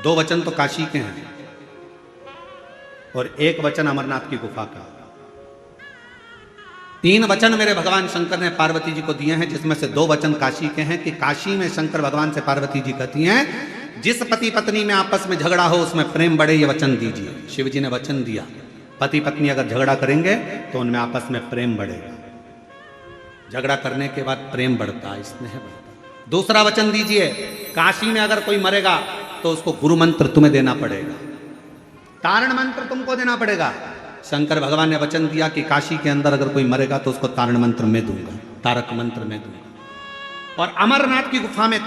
2 वचन तो काशी के हैं और 1 वचन अमरनाथ की गुफा का। 3 वचन मेरे भगवान शंकर ने पार्वती जी को दिए हैं, जिसमें से 2 वचन काशी के हैं कि काशी में शंकर भगवान से पार्वती जी कहती हैं जिस पति पत्नी में आपस में झगड़ा हो उसमें प्रेम बढ़े, ये वचन दीजिए। शिव जी ने वचन दिया पति पत्नी अगर झगड़ा करेंगे तो उनमें आपस में प्रेम बढ़ेगा, झगड़ा करने के बाद प्रेम बढ़ता है, स्नेह बढ़ता। दूसरा वचन दीजिए काशी में अगर कोई मरेगा तो उसको गुरु मंत्र तुम्हें देना पड़ेगा, तारण मंत्र तुमको देना पड़ेगा। शंकर भगवान ने वचन दिया कि काशी के अंदर अगर कोई मरेगा तो उसको तारण मंत्र में दूंगा, तारक मंत्र में दूंगा। और अमरनाथ की गुफा में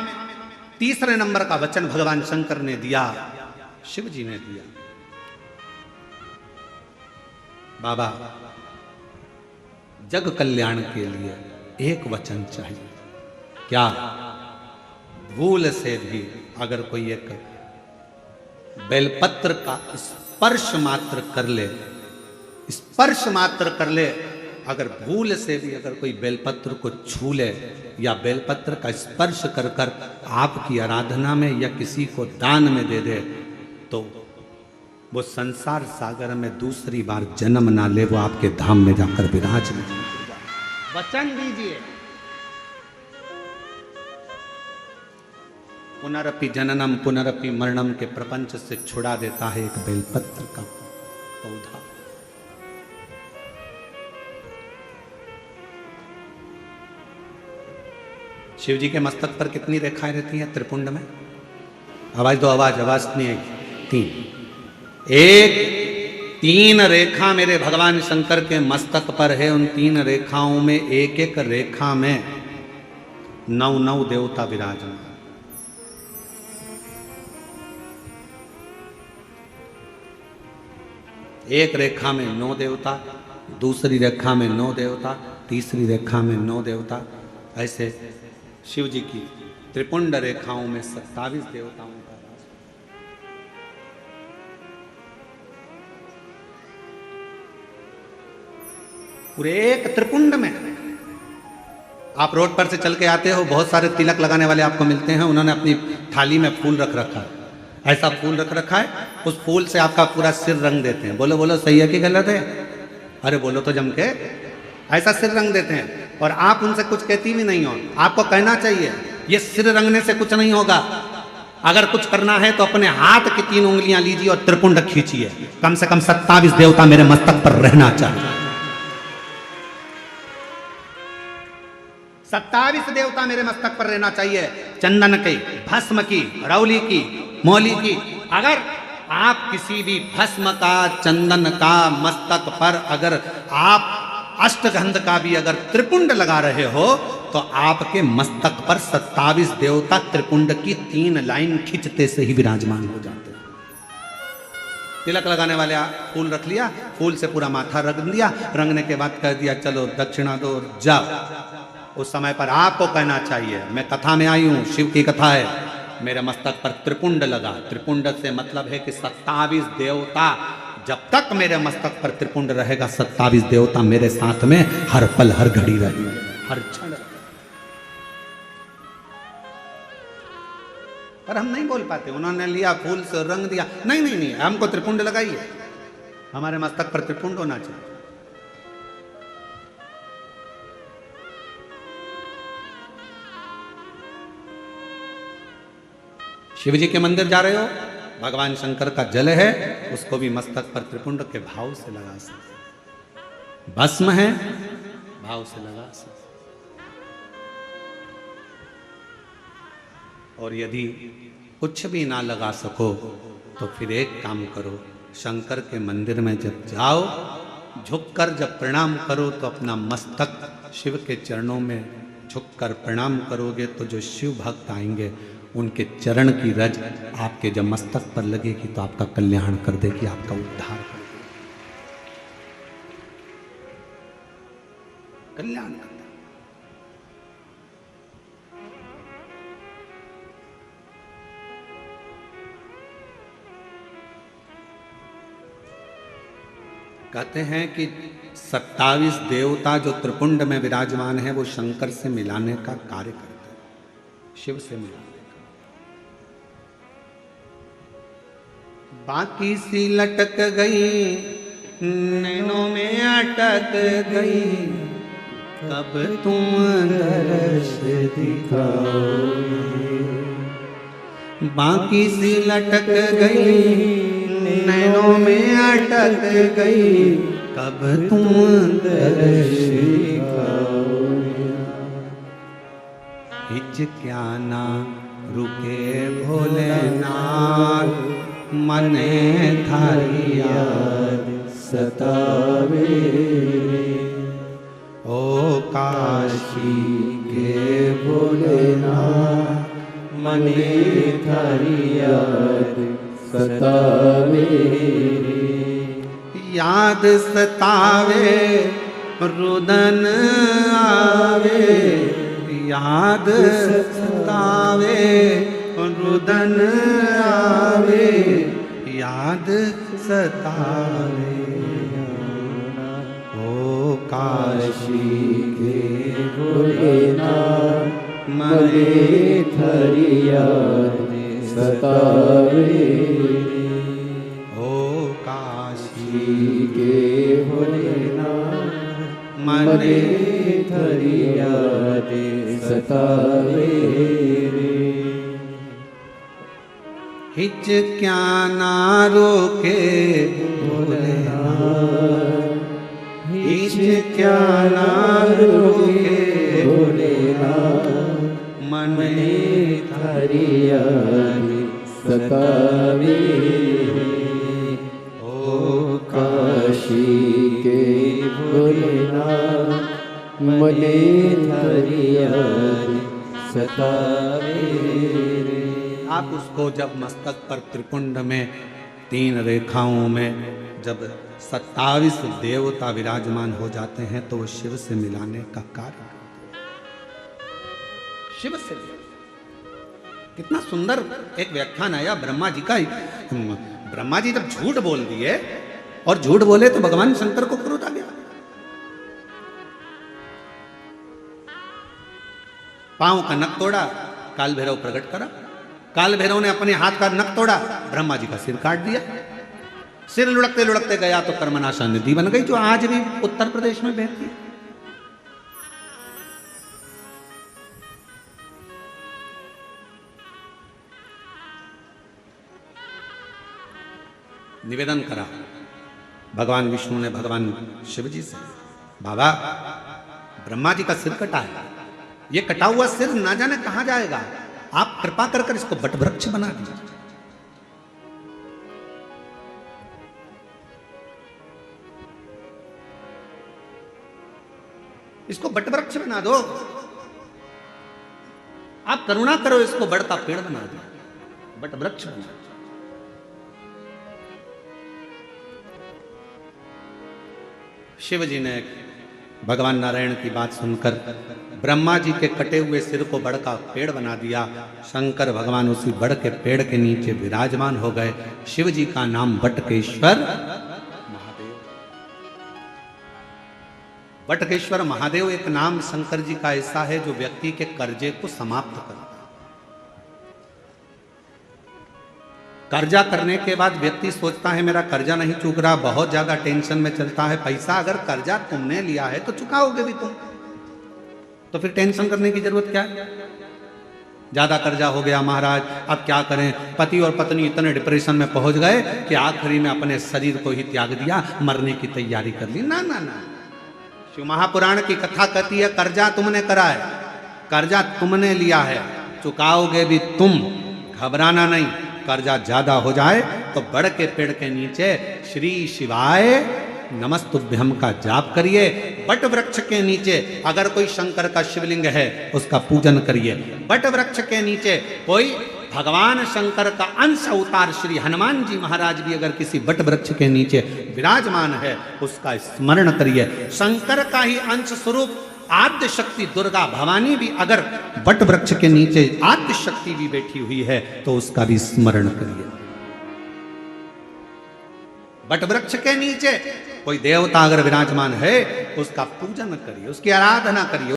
3रे नंबर का वचन भगवान शंकर ने दिया, शिव जी ने दिया, बाबा जग कल्याण के लिए 1 वचन चाहिए। क्या? भूल से भी अगर कोई एक बेलपत्र का स्पर्श मात्र कर ले, स्पर्श मात्र कर ले, अगर भूल से भी अगर कोई बेलपत्र को छू ले या बेलपत्र का स्पर्श कर कर आपकी आराधना में या किसी को दान में दे दे तो वो संसार सागर में दूसरी बार जन्म ना ले, वो आपके धाम में जाकर विराज ले। वचन दीजिए। पुनरपि जननम पुनरपि मरणम के प्रपंच से छुड़ा देता है एक बेलपत्र का पौधा। शिव जी के मस्तक पर कितनी रेखाएं रहती हैं त्रिपुंड में? आवाज दो, आवाज नहीं आई। 3 रेखा मेरे भगवान शंकर के मस्तक पर है। उन 3 रेखाओं में एक रेखा में 9 देवता विराजमान। एक रेखा में 9 देवता, दूसरी रेखा में 9 देवता, तीसरी रेखा में 9 देवता। ऐसे शिव जी की त्रिपुंड रेखाओं में 27 देवताओं का वास। पूरे एक त्रिपुंड में। आप रोड पर से चल के आते हो, बहुत सारे तिलक लगाने वाले आपको मिलते हैं, उन्होंने अपनी थाली में फूल रख रखा है, ऐसा फूल रख रखा है, उस फूल से आपका पूरा सिर रंग देते हैं। बोलो बोलो सही है कि गलत है? अरे बोलो तो जम के। ऐसा सिर रंग देते हैं और आप उनसे कुछ कहती भी नहीं हो। आपको कहना चाहिए ये सिर रंगने से कुछ नहीं होगा, अगर कुछ करना है तो अपने हाथ की 3 उंगलियां लीजिए और त्रिपुंड खींचिए। कम से कम 27 देवता मेरे मस्तक पर रहना चाहिए। 27 देवता मेरे मस्तक पर रहना चाहिए। चंदन की, भस्म की, रौली की, मौली की। अगर आप किसी भी भस्म का, चंदन का मस्तक पर अगर आप अष्टगंध का भी अगर त्रिपुंड लगा रहे हो तो आपके मस्तक पर 27 देवता त्रिपुंड की 3 लाइन खींचते से ही विराजमान हो जाते हैं। तिलक लगाने वाले फूल रख लिया, फूल से पूरा माथा रंग दिया, रंगने के बाद कह दिया चलो दक्षिणा दो जाओ। उस समय पर आपको कहना चाहिए मैं कथा में आई हूं, शिव की कथा है, मेरे मस्तक पर त्रिपुंड लगा। त्रिपुंड से मतलब है कि 27 देवता, जब तक मेरे मस्तक पर त्रिपुंड रहेगा 27 देवता मेरे साथ में हर पल हर घड़ी रहेंगे, हर क्षण। पर हम नहीं बोल पाते। उन्होंने लिया फूल से रंग दिया, नहीं नहीं नहीं हमको त्रिपुंड लगाइए, हमारे मस्तक पर त्रिपुंड होना चाहिए। शिव जी के मंदिर जा रहे हो, भगवान शंकर का जल है, उसको भी मस्तक पर त्रिपुंड के भाव से लगा सकते। भस्म है, भाव से लगा सकते। और यदि कुछ भी ना लगा सको तो फिर एक काम करो, शंकर के मंदिर में जब जाओ, झुककर जब प्रणाम करो तो अपना मस्तक शिव के चरणों में झुककर प्रणाम करोगे तो जो शिव भक्त आएंगे उनके चरण की रज आपके जब मस्तक पर लगेगी तो आपका कल्याण कर देगी, आपका उद्धार कर देगी, कल्याण कर देगी। कहते हैं कि 27 देवता जो त्रिपुंड में विराजमान है वो शंकर से मिलाने का कार्य करते हैं, शिव से मिलाने का। बाकी सी लटक गई नैनों में अटक गई, कब तुम दर्श दिखाओगे। बाकी सी लटक गई नैनों में अटक गई, कब तुम दर्श दिखाओगे। हिचक्याना रुके भोलेनाथ, मने थारी याद सतावे। ओ काशी के भोलेनाथ, मने थारी याद सतावे। याद सतावे रुदन आवे, याद सतावे रुदन आवे, याद सतावे। ओ काशी के भोलेनाथ, मने थारी याद सतावे। ओ काशी के भोलेनाथ, मने थारी याद सतावे। हिचक्याना रोके भोलेनाथ, हिचक्याना रोके भोलेनाथ, मने थारी याद सतावे। ओ काशी के भोलेनाथ, मने थारी याद सतावे। आप उसको जब मस्तक पर त्रिपुंड में 3 रेखाओं में जब 27 देवता विराजमान हो जाते हैं तो वो शिव से मिलाने का कार्य करते हैं। शिव से कितना सुंदर एक व्याख्यान आया ब्रह्मा जी का। ब्रह्मा जी जब झूठ बोल दिए और झूठ बोले तो भगवान शंकर को क्रोध आ गया। पांव का नख तोड़ा, काल भैरव प्रकट करा। काल भैरव ने अपने हाथ का नख तोड़ा, ब्रह्मा जी का सिर काट दिया। सिर लुढ़कते लुढ़कते गया तो कर्मनाशा नदी बन गई, जो आज भी उत्तर प्रदेश में बहती है। निवेदन करा भगवान विष्णु ने भगवान शिव जी से, बाबा ब्रह्मा जी का सिर कटा है, ये कटा हुआ सिर ना जाने कहां जाएगा, आप कृपा कर कर इसको बट वृक्ष बना दीजिए। इसको बट वृक्ष बना दो, आप करुणा करो, इसको बड़ का पेड़ बना दो, बट वृक्ष बना दो। शिव जी ने भगवान नारायण की बात सुनकर ब्रह्मा जी के कटे हुए सिर को बड़ का पेड़ बना दिया। शंकर भगवान उसी बड़ के पेड़ के नीचे विराजमान हो गए। शिव जी का नाम बटकेश्वर महादेव। बटकेश्वर महादेव एक नाम शंकर जी का ऐसा है जो व्यक्ति के कर्जे को समाप्त करता है। कर्जा करने के बाद व्यक्ति सोचता है मेरा कर्जा नहीं चूक रहा, बहुत ज्यादा टेंशन में चलता है। पैसा अगर कर्जा तुमने लिया है तो चुकाओगे भी तुम, तो फिर टेंशन करने की जरूरत क्या है। ज्यादा कर्जा हो गया महाराज, अब क्या करें। पति और पत्नी इतने डिप्रेशन में पहुंच गए कि आखिरी में अपने शरीर को ही त्याग दिया, मरने की तैयारी कर ली। ना ना ना, शिव महापुराण की कथा कहती है कर्जा तुमने करा है, कर्जा तुमने लिया है, चुकाओगे भी तुम, घबराना नहीं। कर्जा ज्यादा हो जाए तो बड़ के पेड़ के नीचे श्री शिवाय नमस्तुभ्यम का जाप करिए। बट वृक्ष के नीचे अगर कोई शंकर का शिवलिंग है उसका पूजन करिए। बट वृक्ष के नीचे कोई भगवान शंकर का अंश अवतार श्री हनुमान जी महाराज भी अगर किसी बट वृक्ष के नीचे विराजमान है उसका स्मरण करिए। शंकर का ही अंश स्वरूप आद्य शक्ति दुर्गा भवानी भी अगर बट वृक्ष के नीचे आद्य शक्ति भी बैठी हुई है तो उसका भी स्मरण करिए। बट वृक्ष के नीचे कोई देवता अगर विराजमान है उसका पूजन करिए, उसकी आराधना करिए।